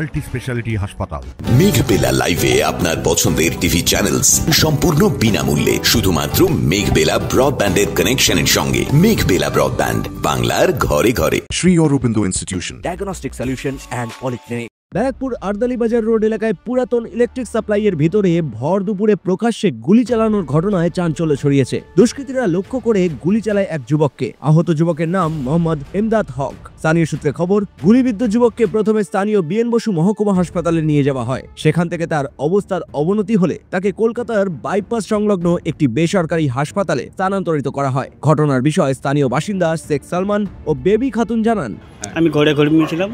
Multi speciality হাসপাতাল। মেঘবেলা লাইভে আপনার পছন্দের টিভি চ্যানেলস সম্পূর্ণ বিনামূল্যে, শুধুমাত্র মেঘবেলা ব্রডব্যান্ডের কানেকশনের সঙ্গে। মেঘবেলা ব্রডব্যান্ড, বাংলার ঘরে ঘরে। Sri Aurobindo Institution, Diagnostic Solution and Polyclinic। Barrackpore আরদালি বাজার রোড এলাকায় পুরাতন ইলেকট্রিক সাপ্লাইয়ের ভিতরে ভর দুপুরে প্রকাশ্যে গুলি চালানোর ঘটনায় চাঞ্চল্য ছড়িয়েছে। দুষ্কৃতীরা লক্ষ্য করে গুলি চালায় এক যুবককে। আহত যুবকের নাম মোহাম্মদ এমদাদ হক। স্থানীয় সূত্রে খবর, গুলিবিদ্ধ যুবককে প্রথমে স্থানীয় বিএন বসু মহকুমা হাসপাতালে নিয়ে যাওয়া হয়। সেখান থেকে তার অবস্থার অবনতি হলে তাকে কলকাতার বাইপাস সংলগ্ন একটি বেসরকারি হাসপাতালে স্থানান্তরিত করা হয়। ঘটনার বিষয়ে স্থানীয় বাসিন্দা শেখ সালমান ও বেবি খাতুন জানান, আমি ঘরে ঘুমিয়েছিলাম,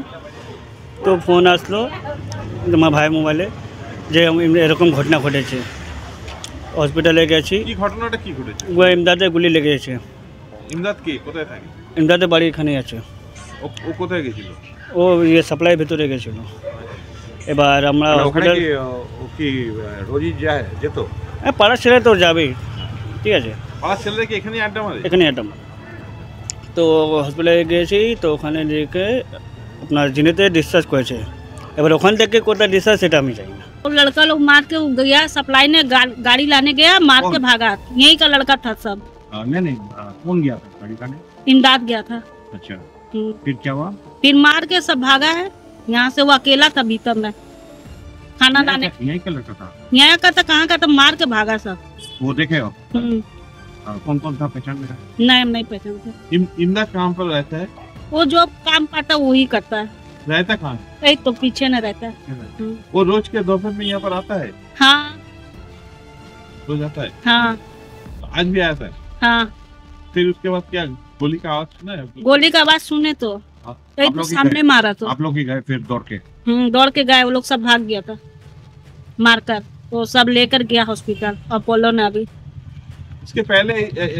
তো ফোন আসলো আমার ভাই মোবাইলে যে এরকম ঘটনা ঘটেছে। হসপিটালে গেছি। কি ঘটনাটা কি ঘটেছে? ও ইমদাদে গুলি লেগেছে। ইমদাদ কি কোথায় থাকে? ইমদাদের বাড়ি এখানেই আছে। ও কোথায় গেছিল? ও সাপ্লাই ভেতরে গেছিল। এবার আমরা হসপিটাল কি রোজই যায় যেত? হ্যাঁ, পাড়ার ছেলে তো যাবেই, ঠিক আছে। পাড়ার ছেলেরা কি এখানেই আড্ডা মারে? এখানেই আড্ডা মারে। তো হসপিটালে গেছি, তো ওখানে দেখে আপনার জিনেতে ডিসচার্জ করেছে। এবার ওখান থেকে কোথায় ডিসচার্ज সেটা আমি জানি না। वो लड़का लोग मार के गया, सप्लाई ने गाड़ी लाने गया, मार के भागा। यही का लड़का था सब। नहीं कौन गया था गाड़ी लाने? इमदाद गया था। अच्छा, फिर क्या हुआ? फिर मार के सब भागा है। यहाँ से वो अकेला था भीतर में खाना लाने। यहीं का लड़का था? यहाँ का था, कहाँ का था, मार के भागा सब। वो देखे हो? कौन था पहचान में? नहीं पहचानते। इमदाद कहाँ पर रहता है? वो जो काम करता है वही करता है। रहता कहाँ? एक तो पीछे न रहता है। वो रोज के दोपहर में यहाँ पर आता है? हाँ रोज आता है? हाँ आज भी आया था? हाँ। फिर उसके बाद क्या गोली का आवाज सुना है? गोली का आवाज सुने तो एक तो सामने मारा तो आप लोग ही गए फिर दौड़ के? दौड़ के गए। वो लोग सब भाग गया था मारकर। वो सब लेकर गया हॉस्पिटल अपोलो ने अभी। इसके पहले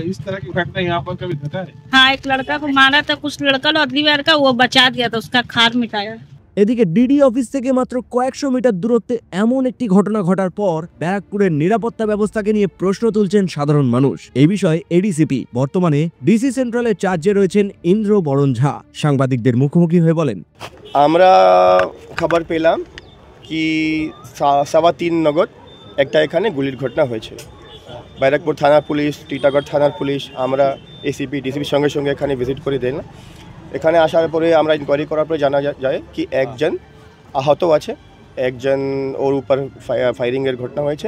इस तरह की घटना यहाँ पर कभी घटा है? हाँ, एक लड़का को मारा था, कुछ लड़का अगली बार का वो बचा दिया था, उसका खार मिटाया। এদিকে ডিডি অফিস থেকে মাত্র কয়েকশো মিটার দূরত্বে এমন একটি ঘটনা ঘটার পর ব্যারাকপুরের নিরাপত্তা ব্যবস্থাকে নিয়ে প্রশ্ন তুলছেন সাধারণ মানুষ। এই বিষয়ে এডিসিপি, বর্তমানে ডিসি সেন্ট্রালের চার্জে রয়েছেন ইন্দ্র বরণ ঝা, সাংবাদিকদের মুখোমুখি হয়ে বলেন, আমরা খবর পেলাম কি 3:15 নাগাদ একটা এখানে গুলির ঘটনা হয়েছে। ব্যারাকপুর থানার পুলিশ, টিটাগড় থানার পুলিশ, আমরা এসিপি ডিসিপির সঙ্গে সঙ্গে এখানে ভিজিট করে দিলাম। এখানে আসার পরে আমরা ইনকোয়ারি করার পরে জানা যায় কি একজন আহত আছে, একজন ওর উপর ফায়ারিংয়ের ঘটনা হয়েছে।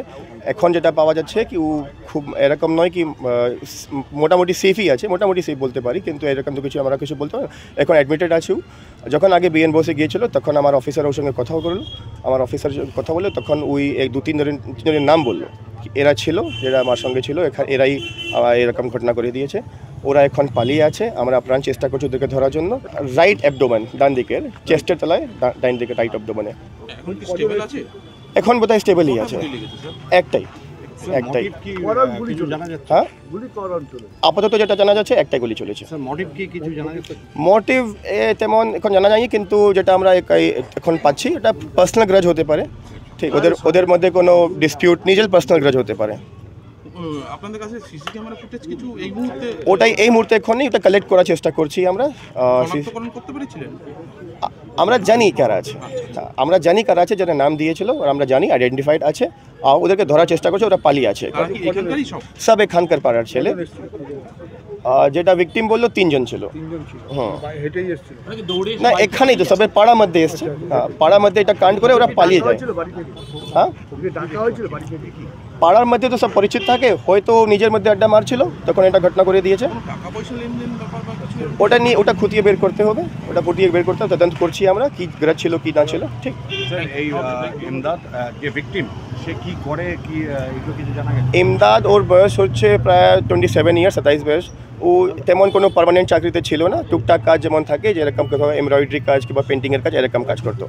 এখন যেটা পাওয়া যাচ্ছে কি ও খুব এরকম নয় কি মোটামুটি সেফই আছে, মোটামুটি সেফ বলতে পারি, কিন্তু এরকম তো কিছু আমরা কিছু বলতে পারি। এখন অ্যাডমিটেড আছে। যখন আগে বিএন বসে গিয়েছিল তখন আমার অফিসার ওর সঙ্গে কথাও করলো। আমার অফিসার কথা বললো, তখন ওই 2-3 জনের নাম বললো, এরা ছিল যারা আমার সঙ্গে ছিল, এরাই এরকম ঘটনা করে দিয়েছে। ওরা এখন পালিয়ে আছে। আমরা প্রাণ চেষ্টা করছি ওদেরকে ধরার জন্য। রাইট অ্যাবডোমেন, ডান দিকের চেস্টের তলায়, ডান দিকে রাইট অ্যাবডোমেনে। এখন বোধহয় স্টেবলই আছে। একটাই। হ্যাঁ, আপাতত যেটা জানা যাচ্ছে একটাই গুলি চলেছে। মোটিভ তেমন এখন জানা যায়নি, কিন্তু যেটা আমরা এখন পাচ্ছি এটা পার্সোনাল গ্রাজ হতে পারে। ঠিক, ওদের মধ্যে কোনো ডিসপিউট, নিজের পার্সোনাল গ্রাজ হতে পারে। আপনাদের কাছে সিসি ক্যামেরা ফুটেজ কিছু এই মুহূর্তে? ওটাই এই মুহূর্তে এখনই এটা কালেক্ট করার চেষ্টা করছি আমরা। করতে পেরেছিলেন? আমরা জানি কারা আছে, আমরা জানি কারা আছে, যারা নাম দিয়েছিল আমরা জানি, আইডেন্টিফাইড আছে। ওদেরকে ধরার চেষ্টা করছে। ওরা পালিয়ে আছে। সব এখানকার পাড়ার ছেলে। যেটা ভিকটিম বললো 3 জন ছিল। হ্যাঁ, না এখানেই তো সবের পাড়ার মধ্যে এসছে। পাড়ার মধ্যে এটা কাণ্ড করে ওরা পালিয়ে যায়। হ্যাঁ, পাড়ার মধ্যে তো সব পরিচিত থাকে, হয়তো নিজের মধ্যে আড্ডা মারছিল, তখন এটা ঘটনা করে দিয়েছে। ওটা নিয়ে ওটা খুঁটিয়ে বের করতে হবে, ওটা ফুটিয়ে বের করতে হবে। তদন্ত করছি আমরা, কি গ্রাজ ছিল কি না ছিল। ঠিক, এই ইমদাদ যে ভিকটিম, সে কি করে, কি এগুলো কিছু জানা গেছে? ইমদাদ ওর বয়স হচ্ছে প্রায় 27 ইয়ার, 27 বয়স। ও তেমন কোনো পার্মানেন্ট চাকরিতে ছিল না। টুকটাক কাজ যেমন থাকে, যেরকম কোথাও এমব্রয়ডারি কাজ কিংবা পেন্টিংয়ের কাজ, এরকম কাজ করতো।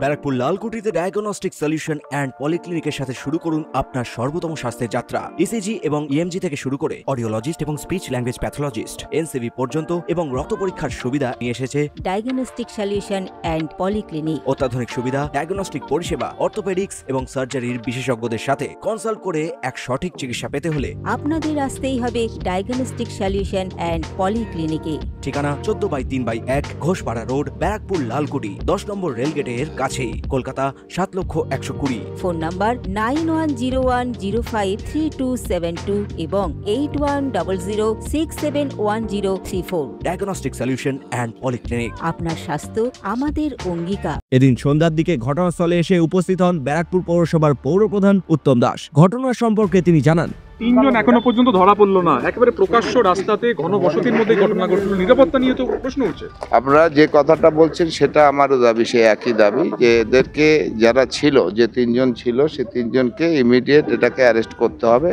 ব্যারাকপুর লালকুটিতে ডায়াগনস্টিক সলিউশন অ্যান্ড পলিক্লিনিকের সাথে শুরু করুন আপনার সর্বোত্তম স্বাস্থ্যের যাত্রা। ইসিজি এবং ইএমজি থেকে শুরু করে অডিওলজিস্ট এবং স্পিচ ল্যাঙ্গুয়েজ প্যাথোলজিস্ট, এনসিভি পর্যন্ত এবং রক্ত পরীক্ষার সুবিধা নিয়ে এসেছে ডায়াগনস্টিক সলিউশন অ্যান্ড পলিক্লিনিক। অত্যাধুনিক সুবিধা, ডায়াগনস্টিক পরিষেবা, অর্থোপেডিক্স এবং সার্জারির বিশেষজ্ঞদের সাথে কনসাল্ট করে এক সঠিক চিকিৎসা পেতে হলে আপনাদের আসতেই হবে ডায়াগনস্টিক সলিউশন অ্যান্ড পলিক্লিনিকে। ঠিকানা 14/3/1 ঘোষপাড়া রোড, ব্যারাকপুর লালকুটি, 10 নম্বর রেলগেটের কাছেই, কলকাতা 7,120,000। ফোন নাম্বার 9101053272 এবং 8100671034। Diagnostic solution and polyclinic. আপনার স্বাস্থ্য আমাদের অঙ্গীকার। এদিন সন্ধ্যার দিকে ঘটনাস্থলে এসে উপস্থিত হন ব্যারাকপুর পৌরসভার পৌরপ্রধান উত্তম দাস। ঘটনা সম্পর্কে তিনি জানান, 3 জন এখনো পর্যন্ত ধরা পড়লো না, একেবারে প্রকাশ্য রাস্তাতে ঘনবসতির মধ্যে ঘটনা ঘটলো, নিরাপত্তা নিয়ে তো প্রশ্ন উঠছে। আপনারা যে কথাটা বলছেন সেটা আমারও দাবি, সে একই দাবি যে এদেরকে যারা ছিল, যে 3 জন ছিল, সে 3 জনকে ইমিডিয়েট এটাকে অ্যারেস্ট করতে হবে।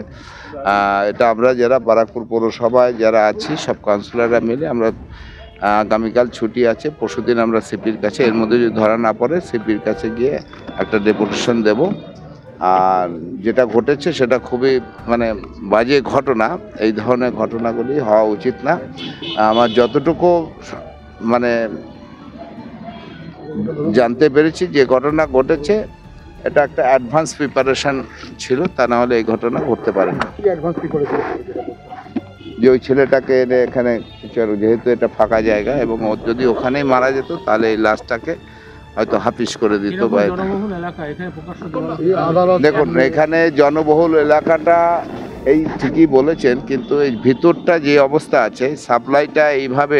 এটা আমরা যারা ব্যারাকপুর পৌরসভায় যারা আছি সব কাউন্সিলররা মিলে আমরা আগামীকাল ছুটি আছে, পরশুদিন আমরা সিপির কাছে, এর মধ্যে যদি ধরা না পড়ে সিপির কাছে গিয়ে একটা ডেপুটেশন দেব। আর যেটা ঘটেছে সেটা খুবই বাজে ঘটনা, এই ধরনের ঘটনাগুলি হওয়া উচিত না। আমার যতটুকু জানতে পেরেছি যে ঘটনা ঘটেছে এটা একটা অ্যাডভান্স প্রিপারেশন ছিল, তা না হলে এই ঘটনা ঘটতে পারে না। যে ওই ছেলেটাকে এনে এখানে, যেহেতু এটা ফাঁকা জায়গা এবং ও যদি ওখানেই মারা যেত তাহলে এই লাশটাকে হয়তো হাফিস করে দিত। দেখুন, এখানে জনবহুল এলাকাটা এই ঠিকই বলেছেন, কিন্তু এই ভিতরটা যে অবস্থা আছে, সাপ্লাইটা এইভাবে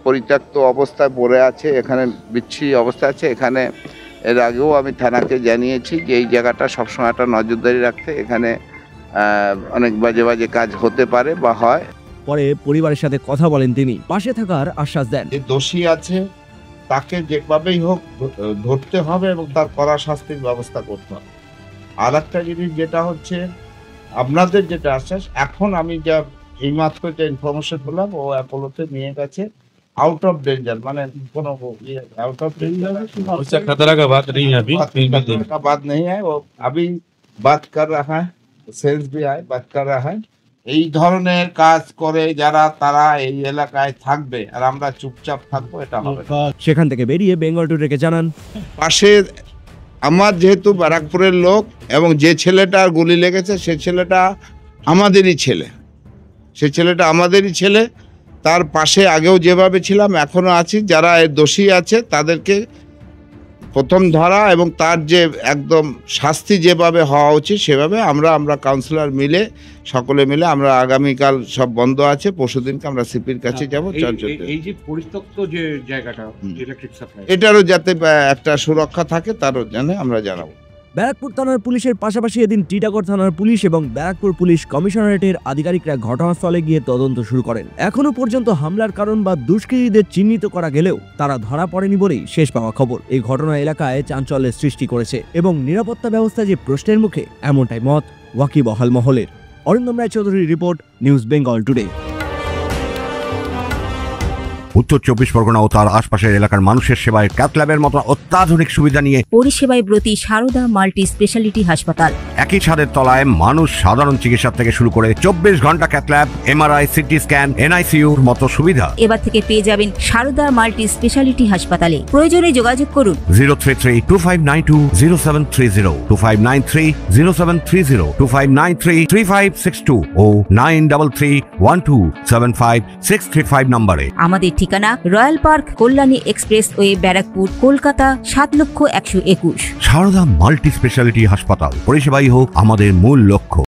পরিত্যক্ত অবস্থায় পড়ে আছে, এখানে বিচ্ছিরি অবস্থা আছে। এখানে এর আগেও আমি থানাকে জানিয়েছি যে এই জায়গাটা সবসময় একটা নজরদারি রাখতে, এখানে অনেক বাজে বাজে কাজ হতে পারে বা হয়। পরে পরিবারের সাথে কথা বলেন তিনি, পাশে থাকার আশ্বাস দেন। যে দোষী আছে তাকে যেভাবেই হোক ধরতে হবে এবং তার কড়া শাস্তির ব্যবস্থা করতে হবে। আর একটা জিনিস যেটা হচ্ছে আপনাদের যেটা আশ্বাস, এখন আমি যা এইমাত্র যে ইনফরমেশন পেলাম, ও অ্যাপোলোতে নিয়ে গেছে आउट ऑफ डेंजर, কোনো आउट ऑफ डेंजर उससे खतरा का बात नहीं है, अभी खतरा का बात नहीं है, वो अभी बात कर रहा है, सेल्स भी आए बात कर रहा है। এই ধরনের কাজ করে যারা, তারা এই এলাকায় থাকবে আর আমরা চুপচাপ থাকবো, এটা হবে। সেখান থেকে বেরিয়ে বেঙ্গল টুডেকে জানান, পাশে আমার যেহেতু ব্যারাকপুরের লোক এবং যে ছেলেটার গুলি লেগেছে সে ছেলেটা আমাদেরই ছেলে, তার পাশে আগেও যেভাবে ছিলাম এখনো আছি। যারা এর দোষী আছে তাদেরকে প্রথম ধরা এবং তার যে একদম শাস্তি যেভাবে হওয়া উচিত সেভাবে আমরা কাউন্সিলর মিলে, সকলে মিলে আমরা আগামীকাল সব বন্ধ আছে, পরশুদিনকে আমরা সিপির কাছে যাব। এই যে পরিত্যক্ত যে জায়গাটা ইলেকট্রিক সাপ্লাই, এটারও যাতে একটা সুরক্ষা থাকে তারও আমরা জানাবো। ব্যারাকপুর থানার পুলিশের পাশাপাশি এদিন টিটাগড় থানার পুলিশ এবং ব্যারাকপুর পুলিশ কমিশনারেটের আধিকারিকরা ঘটনাস্থলে গিয়ে তদন্ত শুরু করেন। এখনো পর্যন্ত হামলার কারণ বা দুষ্কৃতীদের চিহ্নিত করা গেলেও তারা ধরা পড়েনি বলেই শেষ পাওয়া খবর। এই ঘটনা এলাকায় চাঞ্চল্যের সৃষ্টি করেছে এবং নিরাপত্তা ব্যবস্থা যে প্রশ্নের মুখে, এমনটাই মত ওয়াকিবহাল মহলের। অরিন্দম রায়চৌধুরীর রিপোর্ট, নিউজ বেঙ্গল টুডে। উত্তর 24 পরগনা ও তার আশপাশের এলাকার মানুষের সেবায় ক্যাথল্যাবের মতো অত্যাধুনিক সুবিধা নিয়ে পরিষেবায় ব্রতী সারদা মাল্টি স্পেশালিটি হাসপাতাল। একই ছাদের তলায় মানুষ সাধারণ চিকিৎসা থেকে শুরু করে 24 ঘন্টা ক্যাথল্যাব, এমআরআই, সিটি স্ক্যান, এনআইসিইউর মতো সুবিধা এবার থেকে পেয়ে যাবেন সারদা মাল্টি স্পেশালিটি হাসপাতালে। প্রয়োজনে যোগাযোগ করুন 033-2592-0730, 2593-0730, 2593-3562 ও 9331275635 নম্বরে। আমাদের ঠিকানা Royal Park, Kalyani Expressway, Barrackpore, Kolkata 7,121,000। Sarada multi speciality হাসপাতাল, পরিষেবাই হোক আমাদের মূল লক্ষ্য।